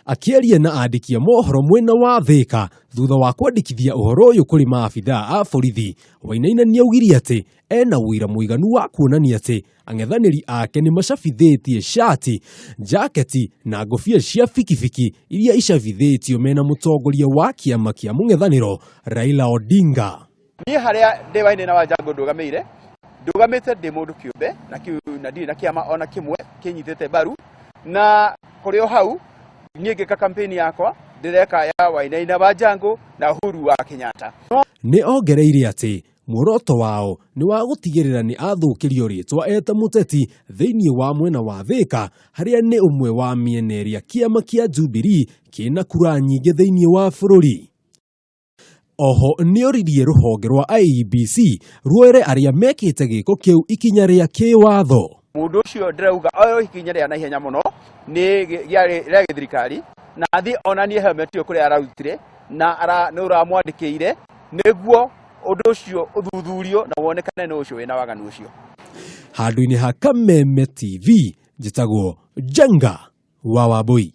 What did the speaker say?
Akĩaria na andĩki a mohoro mwena wa Thika thutha wa kwandĩkithia ũhoro ũyũ kũrĩ maabithaa a borithi, Wainaina nĩaugire atĩ ena ũira mũiganu wa kuonania atĩ ang'ethanĩri ake nĩ macabithĩtie shati, jaketi na ngũbia cia bikibiki iria icabithĩtio mena mũtongoria wa kĩama kĩa mũng'ethanĩro Raila Odinga. Niĩ harĩa ndĩ Wainaina wa Njango ndũgamĩte ndĩ mũndũ kĩũmbe na ndirĩ na kĩama ona kĩmwe kĩnyitĩte mbaru, na kũrĩ o hau niĩ ngĩka kampeni yakwa ndĩreka ya Wainaina wa Njango na Uhuru wa Kenyatta. Nĩ ongereire atĩ muoroto wao nĩ wa gũtigĩrĩra nĩ athũkĩrio rĩtwa eta mũteti thĩinĩ wa mwena wa Thika, harĩa nĩ ũmwe wa mĩena ĩrĩa kĩama kĩa Jubilee kĩna kura nyingĩ thĩinĩ wa bũrũri. Oho nĩ oririe rũhonge rwa IEBC ruoere arĩa mekĩte gĩko kĩu ikinya rĩa kĩwatho. Mũndũ ũcio ndĩrauga oyo ikinya rĩa naihenya mũno nĩ rĩa gĩthirikari, na athi onanie helmet ĩyo kũrĩa ararutire na nĩ ũramwandĩkĩire nĩguo ũndũ ũcio ũthuthurio na wonekane nĩ ũcio wĩna waganu ũcio. Handũ-inĩ ha Kameme TV, njĩtagwo Jenga wa Wambui.